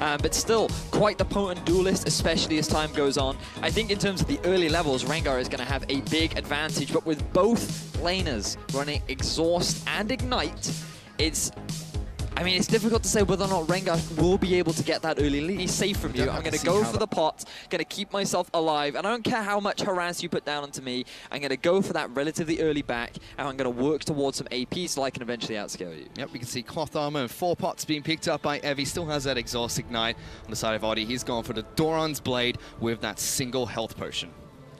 but still quite the potent duelist, especially as time goes on. I think in terms of the early levels, Rengar is going to have a big advantage, but with both laners running Exhaust and Ignite, I mean, it's difficult to say whether or not Rengar will be able to get that early lead. He's safe from you. I'm going to go for the pot, going to keep myself alive, and I don't care how much harass you put down onto me. I'm going to go for that relatively early back, and I'm going to work towards some AP so I can eventually outscale you. Yep, we can see Cloth Armor and 4 pots being picked up by Evie. Still has that Exhaust Ignite on the side of Oddie. He's gone for the Doran's Blade with that single health potion.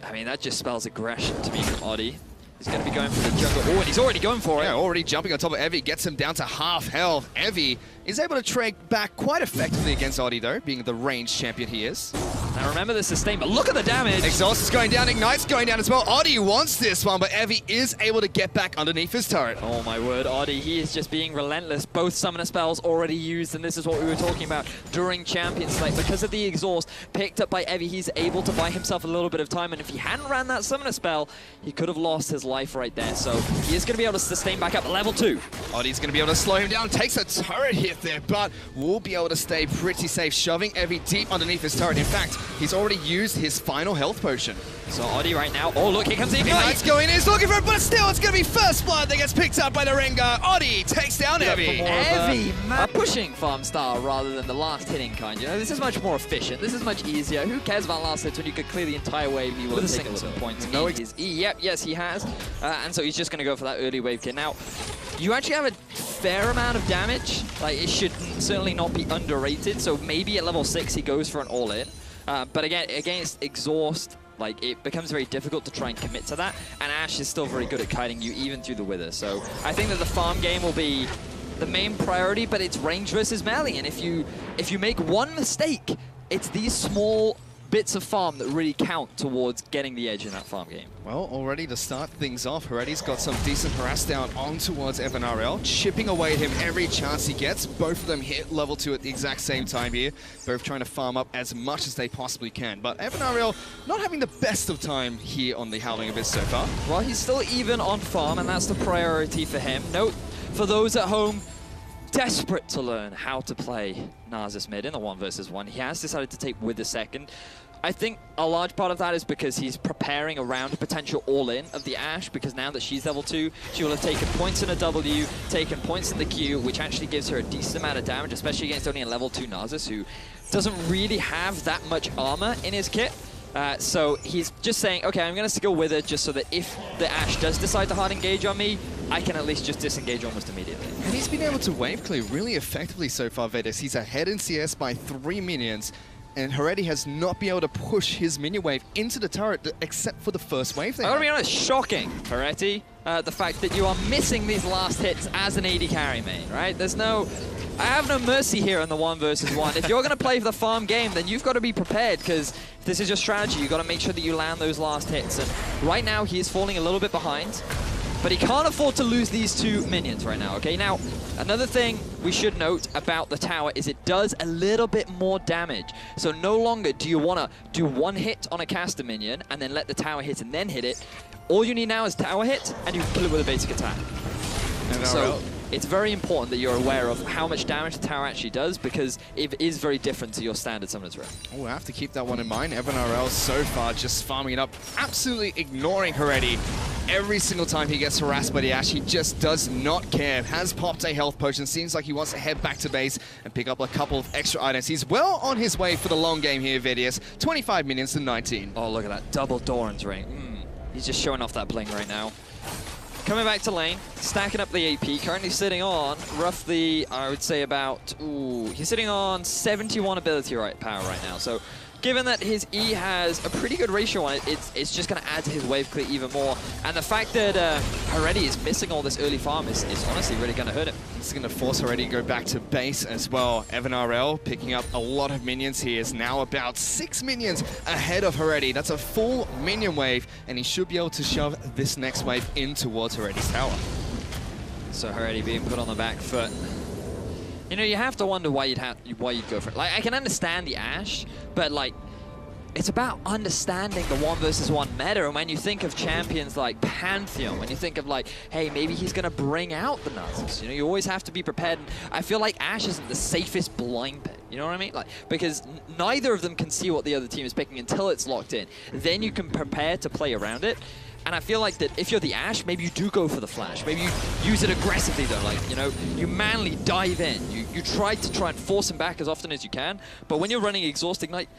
I mean, that just spells aggression to me from Oddie. He's going to be going for the jungle. Oh, and he's already going for it. Yeah, already jumping on top of Evie. Gets him down to half health. Evie is able to trade back quite effectively against Oddie, though, being the ranged champion he is. Now remember the sustain, but look at the damage. Exhaust is going down, Ignite's going down as well. Oddie wants this one, but Evie is able to get back underneath his turret. Oh my word, Oddie, he is just being relentless. Both summoner spells already used, and this is what we were talking about during Champions Slate. Because of the Exhaust picked up by Evie, he's able to buy himself a little bit of time, and if he hadn't ran that summoner spell, he could have lost his life right there. So he is going to be able to sustain back up level 2. Oddie's going to be able to slow him down, takes a turret hit there, but will be able to stay pretty safe, shoving Evie deep underneath his turret. In fact, he's already used his final health potion. So Oddie right now, oh look, here comes the Ignite! Ignite's going in, he's looking for it, but still it's going to be first blood that gets picked up by the Rengar. Oddie takes down Evie. Evie, a pushing farm style rather than the last hitting kind. You know, this is much more efficient, this is much easier. Who cares about last hits when you could clear the entire wave and you will take some points? No, his E, yep, yes he has. And so he's just going to go for that early wave kit. Now, you actually have a fair amount of damage. Like, it should certainly not be underrated. So maybe at level 6 he goes for an all-in. But again, against Exhaust, like, it becomes very difficult to try and commit to that. And Ashe is still very good at kiting you even through the Wither. So I think that the farm game will be the main priority, but it's range versus melee. And if you make one mistake, it's these small bits of farm that really count towards getting the edge in that farm game. Well, already to start things off, Heredy's got some decent harass down on towards Evan RL, chipping away at him every chance he gets. Both of them hit level 2 at the exact same time here, both trying to farm up as much as they possibly can. But Evan RL not having the best of time here on the Howling Abyss so far. Well, he's still even on farm, and that's the priority for him. Note, for those at home, desperate to learn how to play Nasus mid in the 1 versus 1. He has decided to take Wither second. I think a large part of that is because he's preparing around a potential all-in of the Ashe, because now that she's level 2, she will have taken points in a W, taken points in the Q, which actually gives her a decent amount of damage, especially against only a level 2 Nasus, who doesn't really have that much armor in his kit. So he's just saying, okay, I'm going to skill Wither just so that if the Ashe does decide to hard engage on me, I can at least just disengage almost immediately. And he's been able to wave clear really effectively so far, Vedis. He's ahead in CS by 3 minions, and Heredy has not been able to push his minion wave into the turret except for the first wave. I gotta be honest, shocking, Heredy, the fact that you are missing these last hits as an AD carry main, right? I have no mercy here in the 1 versus 1. If you're going to play for the farm game, then you've got to be prepared, because if this is your strategy, you've got to make sure that you land those last hits. And right now, he is falling a little bit behind, but he can't afford to lose these 2 minions right now, okay? Now, another thing we should note about the tower is it does a little bit more damage. So no longer do you want to do 1 hit on a caster minion and then let the tower hit and then hit it. All you need now is tower hit, and you can kill it with a basic attack. So it's very important that you're aware of how much damage the tower actually does, because it is very different to your standard Summoner's Rift. Oh, we'll have to keep that one in mind. Evan RL so far just farming it up, absolutely ignoring Heredy. Every single time he gets harassed by the Ashe, he just does not care. Has popped a health potion, seems like he wants to head back to base and pick up a couple of extra items. He's well on his way for the long game here, Vidius. 25 minions to 19. Oh, look at that double Doran's ring. He's just showing off that bling right now. Coming back to lane, stacking up the AP, currently sitting on roughly, I would say about, he's sitting on 71 ability power right now. So given that his E has a pretty good ratio on it, it's just going to add to his wave clear even more. And the fact that Heredy is missing all this early farm is honestly really going to hurt him. It's going to force Heredy to go back to base as well. Evan RL picking up a lot of minions. He is now about 6 minions ahead of Heredy. That's a full minion wave, and he should be able to shove this next wave in towards Heredy's tower. So Heredy being put on the back foot. You know, you have to wonder why you'd go for it. Like, I can understand the Ashe, but like, it's about understanding the 1 versus 1 meta. And when you think of champions like Pantheon, when you think of like, hey, maybe he's going to bring out the Nasus, you know, you always have to be prepared. And I feel like Ashe isn't the safest blind pick, you know what I mean? Like, because neither of them can see what the other team is picking until it's locked in. Then you can prepare to play around it. And I feel like that if you're the Ashe, maybe you do go for the flash. Maybe you use it aggressively though, like, you know, you manly dive in. You try and force him back as often as you can. But when you're running Exhaust Ignite,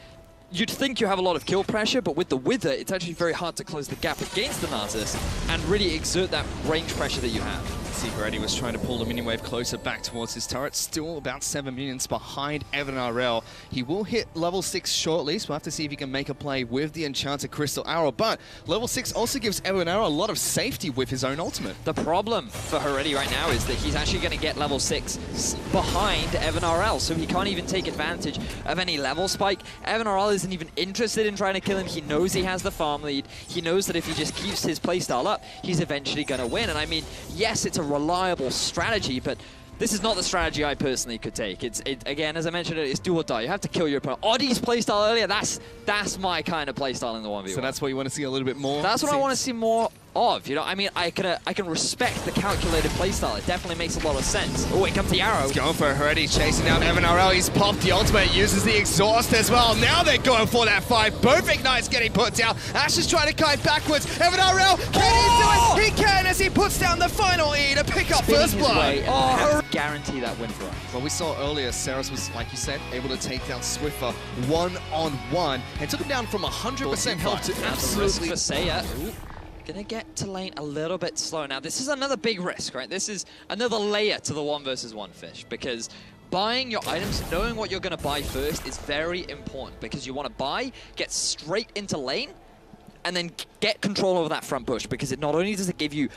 you'd think you have a lot of kill pressure, but with the Wither, it's actually very hard to close the gap against the Nasus and really exert that range pressure that you have. Already was trying to pull the minion wave closer back towards his turret, still about 7 minions behind Evan RL. He will hit level 6 shortly, so we'll have to see if he can make a play with the Enchanted Crystal Arrow, but level 6 also gives Evan RL a lot of safety with his own ultimate. The problem for Heretti right now is that he's actually going to get level 6 behind Evan RL, so he can't even take advantage of any level spike. Evan RL isn't even interested in trying to kill him. He knows he has the farm lead. He knows that if he just keeps his playstyle up, he's eventually going to win. And I mean, yes, it's a reliable strategy, but this is not the strategy I personally could take. Again, as I mentioned, it's do or die. You have to kill your opponent. Oddie's playstyle earlier, that's my kind of playstyle in the 1v1. So that's what you want to see a little bit more? That's what I want to see more of, you know. I mean, I can respect the calculated playstyle. It definitely makes a lot of sense. Oh, here comes the arrow. He's going for it already, chasing down Evan RL. He's popped the ultimate, uses the exhaust as well. Now they're going for that 5. Both ignites getting put down. Ashe is trying to kite backwards. Evan RL, can he do it? He can, as he puts down the final E to pick up first blood. Oh, guarantee that win for us. Well, we saw earlier, Seros was, like you said, able to take down Swiffer 1-on-1 and took him down from 100% health to absolutely... For Seiya. Gonna get to lane a little bit slow. Now, this is another big risk, right? This is another layer to the 1 versus 1 fish, because buying your items, knowing what you're gonna buy first is very important, because you want to buy, get straight into lane, and then get control over that front push, because it not only does it give you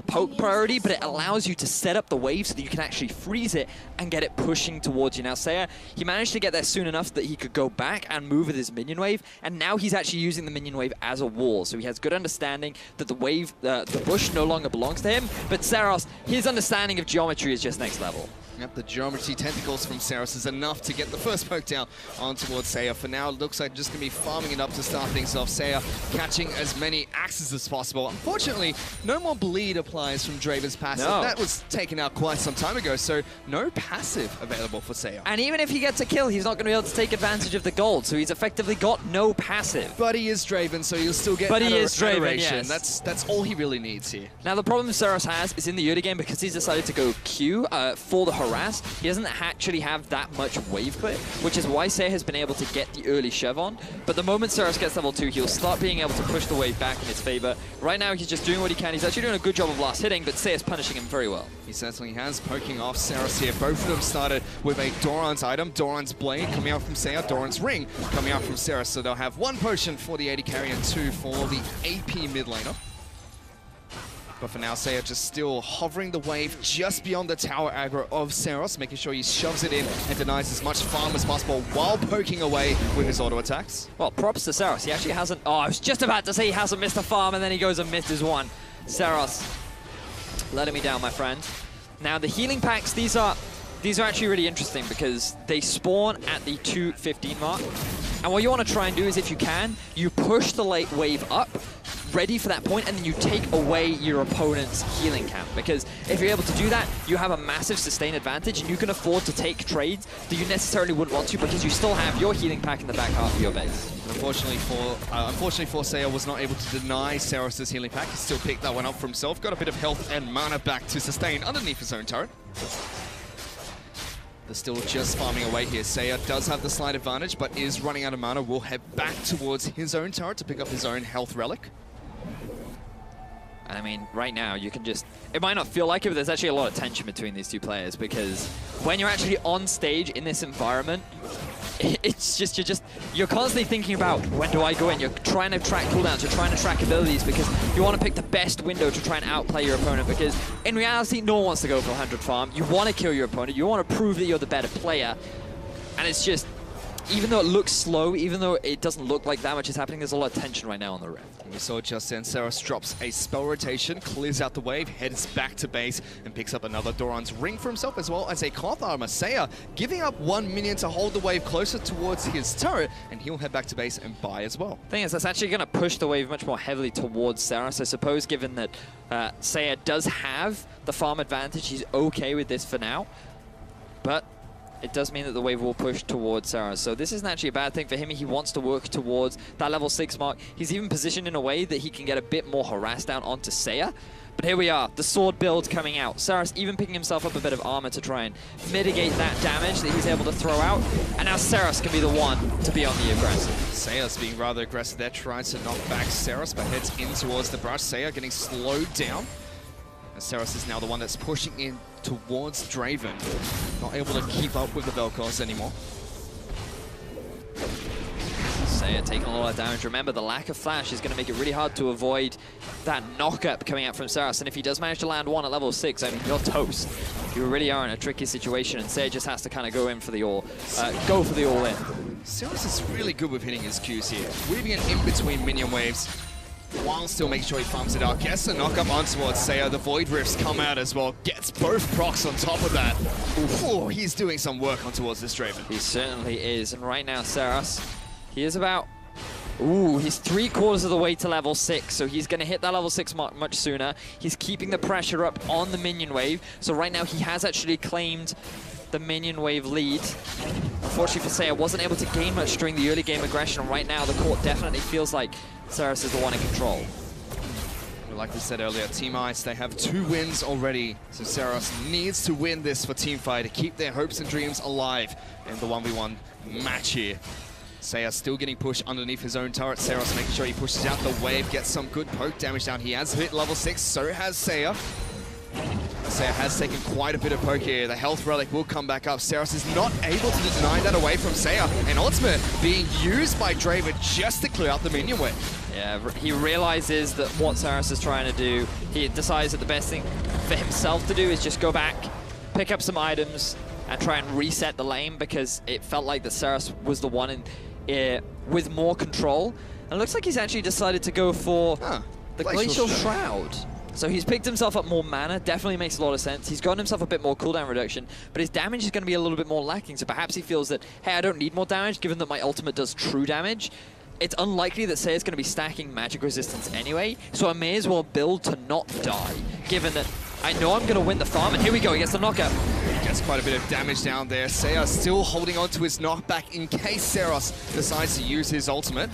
poke priority, but it allows you to set up the wave so that you can actually freeze it and get it pushing towards you. Now, Seiya, he managed to get there soon enough that he could go back and move with his minion wave, and now he's actually using the minion wave as a wall, so he has good understanding that the wave, the bush no longer belongs to him, but Seros, his understanding of geometry is just next level. Yep, the geometry tentacles from Seros is enough to get the first poke down on towards Seiya. For now, it looks like just going to be farming it up to start things off. Seiya catching as many axes as possible. Unfortunately, no more bleed applies from Draven's passive. No. That was taken out quite some time ago, so no passive available for Seiya. And even if he gets a kill, he's not going to be able to take advantage of the gold, so he's effectively got no passive. But he is Draven, so you'll still get adoration. That's all he really needs here. Now, the problem Seros has is in the early game, because he's decided to go Q for the harass, he doesn't actually have that much wave clear, which is why Seiya has been able to get the early shove on. But the moment Seros gets level 2, he'll start being able to push the wave back in his favor. Right now, he's just doing what he can. He's actually doing a good job of last hitting, but Seiya's punishing him very well. He certainly has, poking off Seros here. Both of them started with a Doran's item, Doran's Blade coming out from Seiya, Doran's Ring coming out from Seros. So they'll have 1 potion for the AD carry and 2 for the AP mid laner. But for now, Seiya just still hovering the wave just beyond the tower aggro of Seros, making sure he shoves it in and denies as much farm as possible while poking away with his auto attacks. Well, props to Seros. He actually hasn't... Oh, I was just about to say he hasn't missed a farm, and then he goes and misses one. Seros, letting me down, my friend. Now, the healing packs, these are actually really interesting because they spawn at the 2:15 mark. And what you want to try and do is, if you can, you push the late wave up, ready for that point, and then you take away your opponent's healing camp. Because if you're able to do that, you have a massive sustain advantage, and you can afford to take trades that you necessarily wouldn't want to, because you still have your healing pack in the back half of your base. Unfortunately for Seiya, was not able to deny Seros' healing pack. He still picked that one up for himself, got a bit of health and mana back to sustain underneath his own turret. They're still just farming away here. Seiya does have the slight advantage, but is running out of mana. Will head back towards his own turret to pick up his own health relic. I mean, right now, you can just... It might not feel like it, but there's actually a lot of tension between these two players, because when you're actually on stage in this environment, it's just, you're constantly thinking about, when do I go in? You're trying to track cooldowns, you're trying to track abilities, because you want to pick the best window to try and outplay your opponent, because in reality, no one wants to go for 100 farm. You want to kill your opponent, you want to prove that you're the better player, and it's just... even though it looks slow, even though it doesn't look like that much is happening, there's a lot of tension right now on the Rift. We saw just then, Saros drops a spell rotation, clears out the wave, heads back to base, and picks up another Doran's ring for himself, as well as a cloth armor. Seiya giving up 1 minion to hold the wave closer towards his turret, and he'll head back to base and buy as well. Thing is, that's actually going to push the wave much more heavily towards Saros, I suppose, given that Seiya does have the farm advantage. He's okay with this for now, but it does mean that the wave will push towards Saros. So this isn't actually a bad thing for him. He wants to work towards that level 6 mark. He's even positioned in a way that he can get a bit more harass down onto Seiya. But here we are, the sword build coming out. Saros even picking himself up a bit of armor to try and mitigate that damage that he's able to throw out. And now Saros can be the one to be on the aggressive. Seiya's being rather aggressive there, trying to knock back Saros, but heads in towards the brush. Seiya getting slowed down. And Saros is now the one that's pushing in towards Draven. Not able to keep up with the Vel'Koz anymore. Seiya taking a lot of damage. Remember, the lack of flash is going to make it really hard to avoid that knock-up coming out from Saros. And if he does manage to land one at level 6, I mean, you're toast. You really are in a tricky situation, and Seiya just has to kind of go for the all-in. Saros is really good with hitting his Qs here, weaving it in between minion waves, while still making sure he farms it out. Gets the knock-up on towards Seiya. The Void Rifts come out as well. Gets both procs on top of that. Ooh, he's doing some work on towards this Draven. He certainly is. And right now, Saros, he is about... Ooh, he's 3/4 of the way to level 6, so he's going to hit that level 6 mark much sooner. He's keeping the pressure up on the minion wave. So right now, he has actually claimed the minion wave lead. Unfortunately for Seiya, wasn't able to gain much during the early game aggression. And right now, the court definitely feels like Saros is the one in control. Like we said earlier, Team Ice, they have 2 wins already. So Saros needs to win this for Teamfight to keep their hopes and dreams alive in the 1v1 match here. Seiya still getting pushed underneath his own turret. Saros making sure he pushes out the wave, gets some good poke damage down. He has hit level 6, so has Seiya. Seiya has taken quite a bit of poke here. The health relic will come back up. Saros is not able to deny that away from Seiya. And ultimate being used by Draven just to clear out the minion wave. Yeah, he realizes that what Saros is trying to do, he decides that the best thing for himself to do is just go back, pick up some items, and try and reset the lane, because it felt like that Saros was the one with more control. And it looks like he's actually decided to go for the Glacial Shroud. So he's picked himself up more mana, definitely makes a lot of sense. He's gotten himself a bit more cooldown reduction, but his damage is going to be a little bit more lacking. So perhaps he feels that, hey, I don't need more damage, given that my ultimate does true damage. It's unlikely that Seiya's going to be stacking magic resistance anyway, so I may as well build to not die, given that I know I'm going to win the farm. And here we go, he gets the knockup. Gets quite a bit of damage down there. Seiya still holding on to his knockback in case Saros decides to use his ultimate.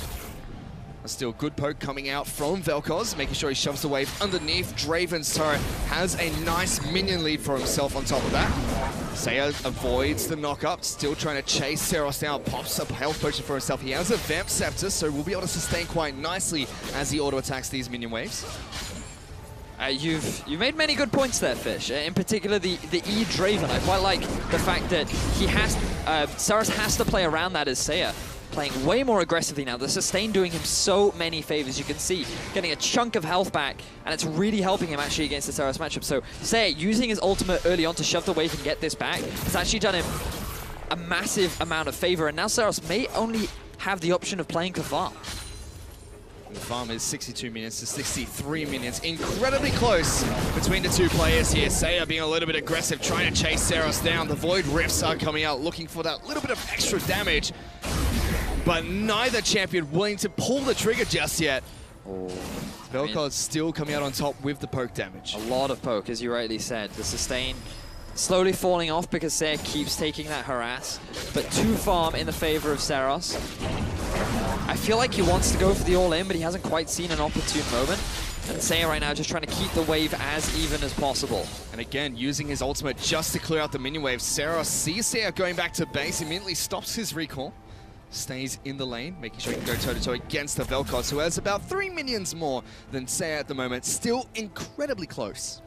Still good poke coming out from Vel'Koz, making sure he shoves the wave underneath. Draven's turret has a nice minion lead for himself on top of that. Seiya avoids the knock-up, still trying to chase Saros down, pops up a health potion for himself. He has a Vamp Scepter, so will be able to sustain quite nicely as he auto-attacks these minion waves. You've made many good points there, Fish. In particular, the E Draven. I quite like the fact that he has Saros has to play around that as Seiya, playing way more aggressively now. The sustain doing him so many favors. You can see getting a chunk of health back, and it's really helping him actually against the Saros matchup. So Seiya using his ultimate early on to shove the wave and get this back has actually done him a massive amount of favor, and now Saros may only have the option of playing the farm. The farm is 62 minutes to 63 minutes. Incredibly close between the 2 players here. Seiya being a little bit aggressive, trying to chase Saros down. The Void Rifts are coming out, looking for that little bit of extra damage. But neither champion willing to pull the trigger just yet. Vel'Koz still coming out on top with the poke damage. A lot of poke, as you rightly said. The sustain slowly falling off because Seiya keeps taking that harass. But 2 farm in the favor of Saros. I feel like he wants to go for the all-in, but he hasn't quite seen an opportune moment. And Seiya right now just trying to keep the wave as even as possible. And again, using his ultimate just to clear out the minion wave. Saros sees Seiya going back to base, immediately stops his recall. Stays in the lane, making sure he can go toe-to-toe against the Vel'Koz, who has about 3 minions more than Seiya at the moment. Still incredibly close.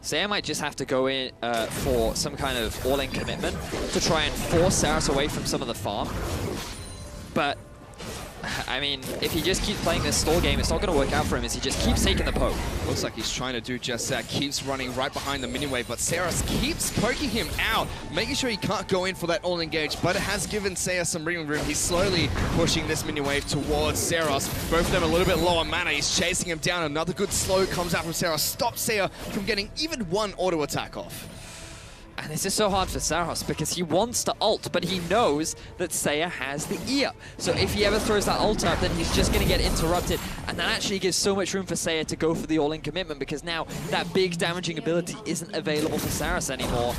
Seiya might just have to go in for some kind of all-in commitment to try and force Saros away from some of the farm. But I mean, if he just keeps playing this stall game, it's not going to work out for him as he just keeps taking the poke. Looks like he's trying to do just that. Keeps running right behind the minion wave, but Saras keeps poking him out, making sure he can't go in for that all engage, but it has given Saras some breathing room. He's slowly pushing this minion wave towards Saras. Both of them a little bit low on mana. He's chasing him down. Another good slow comes out from Saras. Stops Saya from getting even one auto attack off. And this is so hard for Saros because he wants to ult, but he knows that Saya has the E up. So if he ever throws that ult up, then he's just going to get interrupted. And that actually gives so much room for Saya to go for the all-in commitment because now that big damaging ability isn't available for Saros anymore.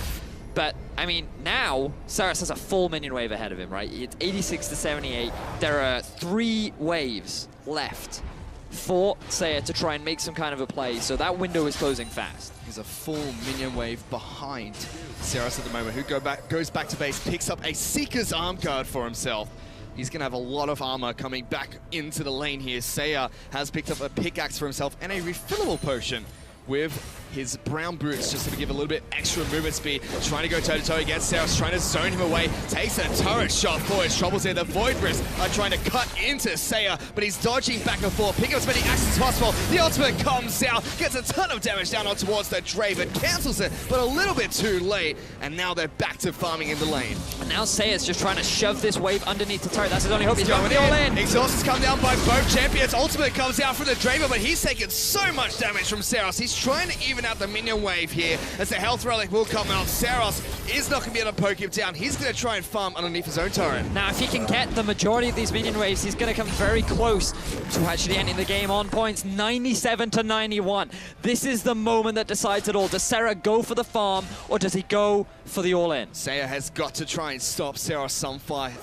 But, I mean, now Saros has a full minion wave ahead of him, right? It's 86 to 78. There are 3 waves left for Saya to try and make some kind of a play. So that window is closing fast. He's a full minion wave behind Saras at the moment, who goes back to base, picks up a Seeker's Arm Guard for himself. He's going to have a lot of armor coming back into the lane here. Saya has picked up a pickaxe for himself and a refillable potion with his brown boots just to give a little bit extra movement speed. Trying to go toe-to-toe against Saras, trying to zone him away. Takes a turret shot for his troubles here. The Void Wrist are trying to cut into Saya, but he's dodging back and forth, picking up as many axes as possible. The ultimate comes out, gets a ton of damage down on towards the Draven, cancels it, but a little bit too late, and now they're back to farming in the lane. And now Saya's just trying to shove this wave underneath the turret. That's his only hope. He's going all in. Exhaust has come down by both champions. Ultimate comes out from the Draven, but he's taking so much damage from Saras. He's trying to even out the minion wave here as the health relic will come out. Saras is not going to be able to poke him down. He's going to try and farm underneath his own turret. Now, if he can get the majority of these minion waves, he's going to come very close to actually ending the game on points. 97 to 91. This is the moment that decides it all. Does Sarah go for the farm or does he go for the all-in? Saya has got to try and stop Saras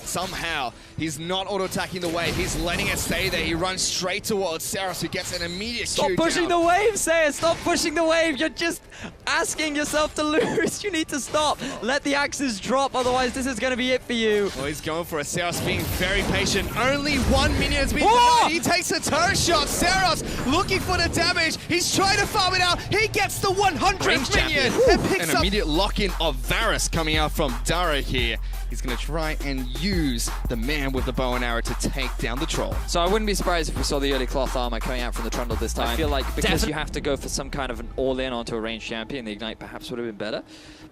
somehow. He's not auto-attacking the wave. He's letting it stay there. He runs straight towards Saras, who gets an immediate Stop Q pushing down. the wave, Saya. Stop pushing the wave. You're just asking yourself to lose. You need to stop. Let the axes drop, otherwise this is going to be it for you. Well, he's going for a Saras, being very patient. Only one minion has been denied. He takes a turret shot. Saras looking for the damage. He's trying to farm it out. He gets the 100th minion and picks An up immediate lock-in of Varus coming out from Dara here. He's going to try and use the man with the bow and arrow to take down the troll. So I wouldn't be surprised if we saw the early cloth armor coming out from the Trundle this time. I feel like because you have to go for some kind of an all-in onto a ranged champion, the Ignite perhaps would have been better.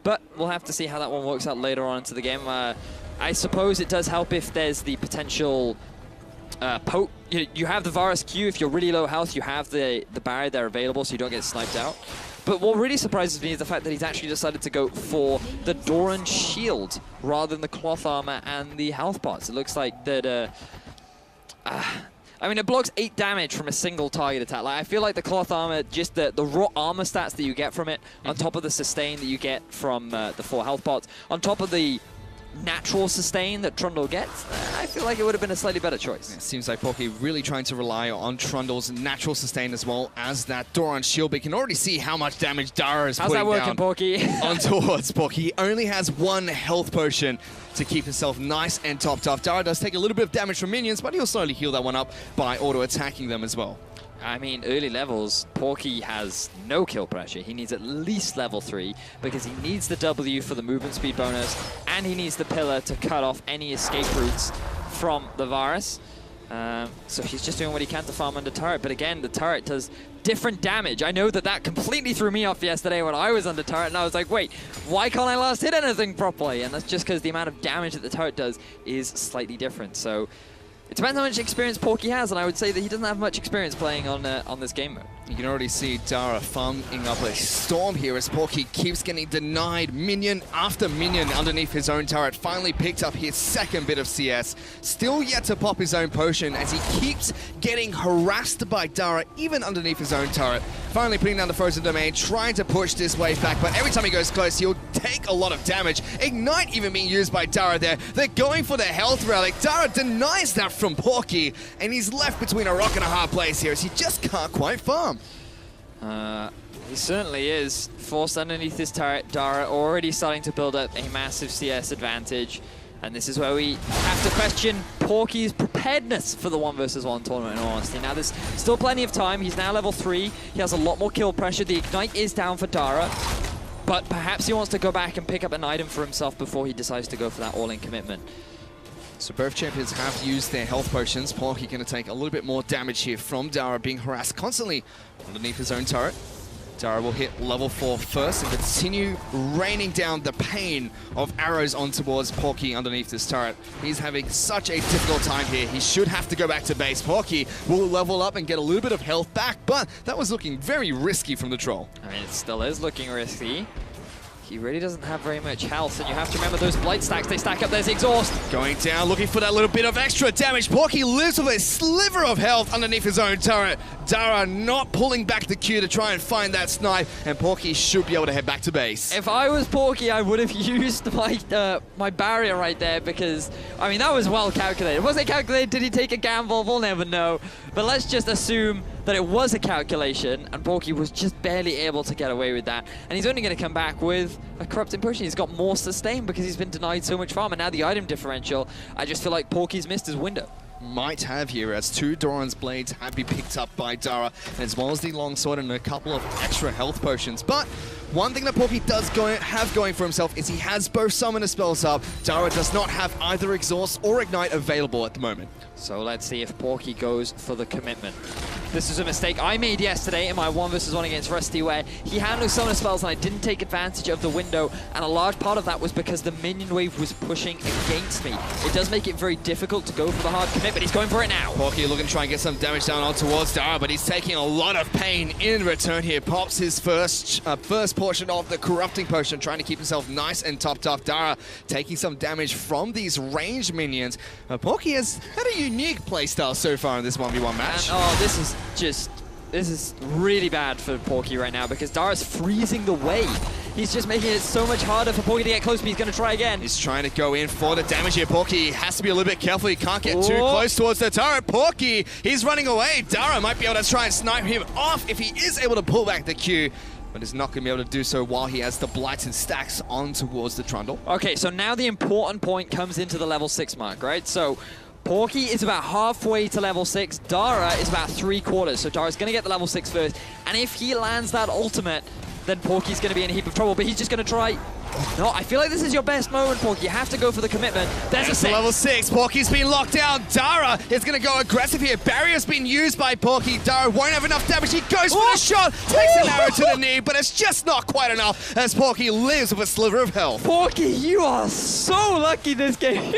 But we'll have to see how that one works out later on into the game. I suppose it does help if there's the potential poke. You have the Varus Q. If you're really low health, you have the barrier there available so you don't get sniped out. But what really surprises me is the fact that he's actually decided to go for the Doran Shield rather than the cloth armor and the health pots. It looks like that... I mean, it blocks 8 damage from a single target attack. Like, I feel like the cloth armor, just the raw armor stats that you get from it, on top of the sustain that you get from the 4 health pots, on top of the natural sustain that Trundle gets, I feel like it would have been a slightly better choice. It seems like Porky really trying to rely on Trundle's natural sustain as well as that Doran shield. But you can already see how much damage Dara is How's putting that working, down Porky? on towards Porky. He only has 1 health potion to keep himself nice and topped off. Dara does take a little bit of damage from minions, but he'll slowly heal that one up by auto-attacking them as well. I mean, early levels, Porky has no kill pressure. He needs at least level 3 because he needs the W for the movement speed bonus, and he needs the pillar to cut off any escape routes from the Varus. So he's just doing what he can to farm under turret. But again, the turret does different damage. I know that completely threw me off yesterday when I was under turret, and I was like, wait, why can't I last hit anything properly? And that's just because the amount of damage that the turret does is slightly different. So it depends how much experience Porky has, and I would say that he doesn't have much experience playing on this game mode. You can already see Dara farming up a storm here as Porky keeps getting denied minion after minion underneath his own turret. Finally picked up his 2nd bit of CS. Still yet to pop his own potion as he keeps getting harassed by Dara even underneath his own turret. Finally putting down the frozen domain, trying to push this wave back, but every time he goes close, he'll take a lot of damage. Ignite even being used by Dara there. They're going for the health relic. Dara denies that from Porky, and he's left between a rock and a hard place here as he just can't quite farm. He certainly is. Forced underneath his turret, Dara already starting to build up a massive CS advantage. And this is where we have to question Porky's preparedness for the 1v1 tournament, in all honesty. Now, there's still plenty of time. He's now level 3. He has a lot more kill pressure. The Ignite is down for Dara. But perhaps he wants to go back and pick up an item for himself before he decides to go for that all-in commitment. So both champions have used their health potions. Porky going to take a little bit more damage here from Dara, being harassed constantly underneath his own turret. Dara will hit level 4 first and continue raining down the pain of arrows on towards Porky underneath this turret. He's having such a difficult time here. He should have to go back to base. Porky will level up and get a little bit of health back, but that was looking very risky from the troll. I mean, it still is looking risky. He really doesn't have very much health, and you have to remember those blight stacks, they stack up. There's the exhaust. Going down, looking for that little bit of extra damage. Porky lives with a sliver of health underneath his own turret. Dara not pulling back the Q to try and find that snipe, and Porky should be able to head back to base. If I was Porky, I would have used my barrier right there, because, I mean, that was well calculated. Was it calculated? Did he take a gamble? We'll never know. But let's just assume that it was a calculation, and Porky was just barely able to get away with that. And he's only going to come back with a corrupting potion. He's got more sustain because he's been denied so much farm, and now the item differential, I just feel like Porky's missed his window. Might have here, as 2 Doran's blades have been picked up by Dara, as well as the longsword and a couple of extra health potions. But one thing that Porky does have going for himself is he has both summoner spells up. Dara does not have either exhaust or ignite available at the moment. So let's see if Porky goes for the commitment. This is a mistake I made yesterday in my 1v1 against Rusty, where he had no summoner spells and I didn't take advantage of the window, and a large part of that was because the minion wave was pushing against me. It does make it very difficult to go for the hard commit, but he's going for it now. Porky looking to try and get some damage down on towards Dara, but he's taking a lot of pain in return here. Pops his first portion of the corrupting potion, trying to keep himself nice and topped off. Dara taking some damage from these ranged minions. Porky has had a unique playstyle so far in this 1v1 match. And, oh, this is really bad for Porky right now, because Dara's freezing the wave. He's just making it so much harder for Porky to get close, but he's going to try again. He's trying to go in for the damage here. Porky has to be a little bit careful. He can't get too close towards the turret. Porky, he's running away. Dara might be able to try and snipe him off if he is able to pull back the Q, but is not going to be able to do so while he has the blights and stacks on towards the Trundle. Okay, so now the important point comes into the level 6 mark, right? So Porky is about halfway to level 6. Dara is about 3/4. So Dara's going to get the level 6 first. And if he lands that ultimate, then Porky's going to be in a heap of trouble. But he's just going to try. No, I feel like this is your best moment, Porky. You have to go for the commitment. There's a 6. Level 6. Porky's been locked down. Dara is going to go aggressive here. Barrier's been used by Porky. Dara won't have enough damage. He goes for the shot. Takes an arrow to the knee, but it's just not quite enough as Porky lives with a sliver of health. Porky, you are so lucky this game.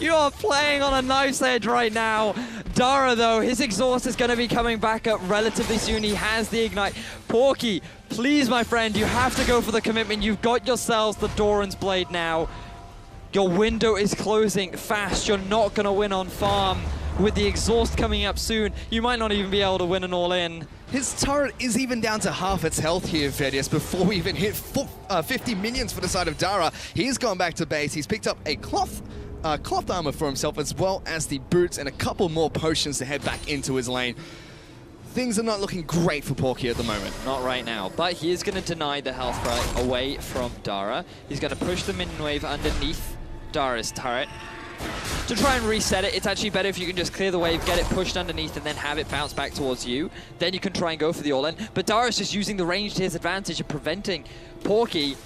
You are playing on a knife's edge right now. Dara, though, his exhaust is going to be coming back up relatively soon. He has the ignite. Porky, please, my friend, you have to go for the commitment. You've got yourselves the Doran's Blade now. Your window is closing fast. You're not going to win on farm. With the exhaust coming up soon, you might not even be able to win an all-in. His turret is even down to half its health here, Vedius, before we even hit 50 minions for the side of Dara. He's gone back to base. He's picked up a cloth armor for himself, as well as the boots and a couple more potions to head back into his lane. Things are not looking great for Porky at the moment. Not right now, but he is going to deny the health right away from Dara. He's going to push the minion wave underneath Dara's turret to try and reset it. It's actually better if you can just clear the wave, get it pushed underneath, and then have it bounce back towards you. Then you can try and go for the all-in. But Dara's just using the range to his advantage and preventing Porky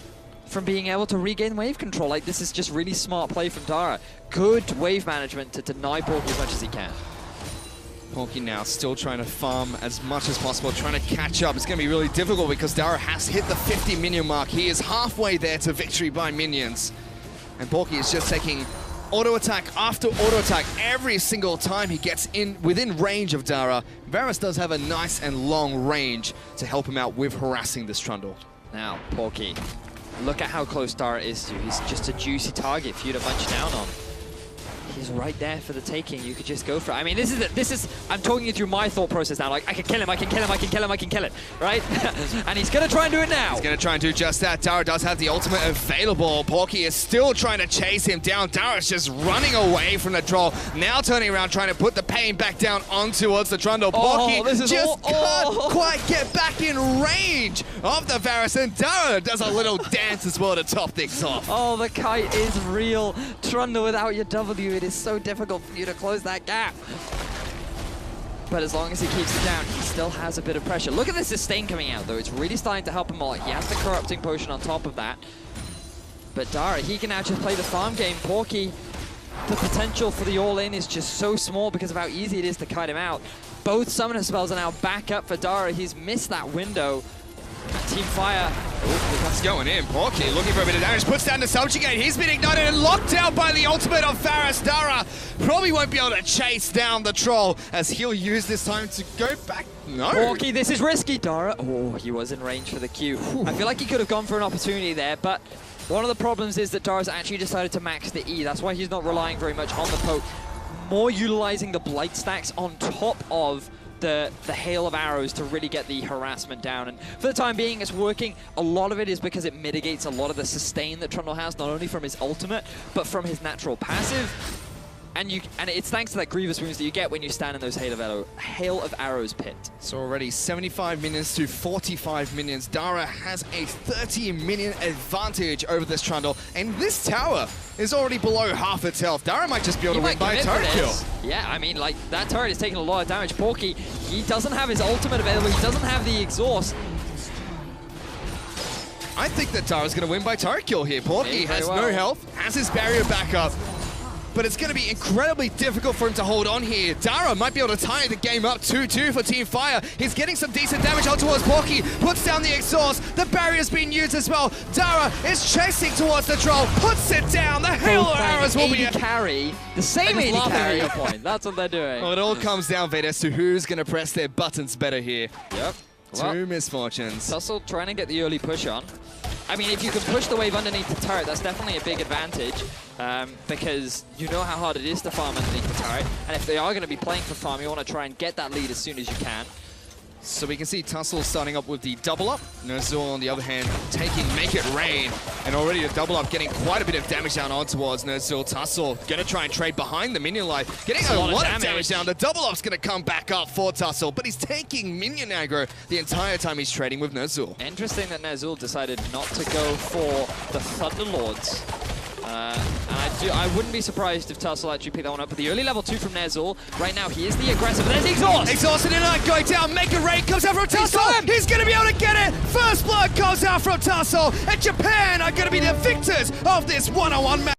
from being able to regain wave control. Like, this is just really smart play from Dara. Good wave management to deny Porky as much as he can. Porky now still trying to farm as much as possible, trying to catch up. It's going to be really difficult because Dara has hit the 50 minion mark. He is halfway there to victory by minions. And Porky is just taking auto attack after auto attack every single time he gets within range of Dara. Varus does have a nice and long range to help him out with harassing this Trundle. Now, Porky, look at how close Dara is to you. He's just a juicy target for you to bunch down on. He's right there for the taking. You could just go for it. I mean, this is, I'm talking you through my thought process now. Like, I can kill him, I can kill him, I can kill him, I can kill it, right? And he's going to try and do it now. He's going to try and do just that. Dara does have the ultimate available. Porky is still trying to chase him down. Dara's just running away from the troll. Now turning around, trying to put the pain back down on towards the Trundle. Porky just can't quite get back in range of the Varus, and Dara does a little dance as well to top things off. Oh, the kite is real. Trundle without your W, it is so difficult for you to close that gap. But as long as he keeps it down, he still has a bit of pressure. Look at the sustain coming out, though. It's really starting to help him out. He has the corrupting potion on top of that. But Dara, he can now just play the farm game. Porky, the potential for the all-in is just so small because of how easy it is to kite him out. Both summoner spells are now back up for Dara. He's missed that window. Team Fire. That's going in. Porky looking for a bit of damage. Puts down the subjugate. He's been ignited and locked out by the ultimate of Faris. Dara probably won't be able to chase down the troll as he'll use this time to go back. No. Porky, this is risky. Dara. Oh, he was in range for the Q. I feel like he could have gone for an opportunity there, but one of the problems is that Dara's actually decided to max the E. That's why he's not relying very much on the poke. More utilizing the blight stacks on top of the hail of arrows to really get the harassment down. And for the time being, it's working. A lot of it is because it mitigates a lot of the sustain that Trundle has, not only from his ultimate, but from his natural passive. And it's thanks to that Grievous wounds that you get when you stand in those hail of arrows pit. So already 75 minions to 45 minions. Dara has a 30 minion advantage over this Trundle, and this tower is already below half its health. Dara might just be able to win by a turret kill. Yeah, I mean, like, that turret is taking a lot of damage. Porky, he doesn't have his ultimate available. He doesn't have the exhaust. I think that Dara's going to win by turret kill here. Porky has no health, has his barrier back up, but it's going to be incredibly difficult for him to hold on here. Dara might be able to tie the game up 2-2 for Team Fire. He's getting some decent damage out towards Porky, puts down the exhaust, the barrier's being used as well. Dara is chasing towards the troll, puts it down, the hail of arrows will be a carry. The same AD carry point. That's what they're doing. Well, it all comes down, Vedas, to who's going to press their buttons better here. Yep. Two misfortunes. Tussle trying to get the early push on. I mean, if you can push the wave underneath the turret, that's definitely a big advantage because you know how hard it is to farm underneath the turret. And if they are going to be playing for farm, you want to try and get that lead as soon as you can. So we can see Tussle starting up with the double up. Ner'zhul, on the other hand, taking Make It Rain. And already the double up getting quite a bit of damage down on towards Ner'zhul. Tussle gonna try and trade behind the minion life. Getting a lot of damage down. The double up's gonna come back up for Tussle, but he's taking minion aggro the entire time he's trading with Ner'zhul. Interesting that Ner'zhul decided not to go for the Thunderlords. And I wouldn't be surprised if Tussle actually picked that one up. But the early level 2 from Ner'zhul, right now he is the aggressive. There's the exhaust! Exhausted and not going down. Make It Rain comes out from Tussle. He's going to be able to get it. First blood comes out from Tussle. And Japan are going to be the victors of this one-on-one match.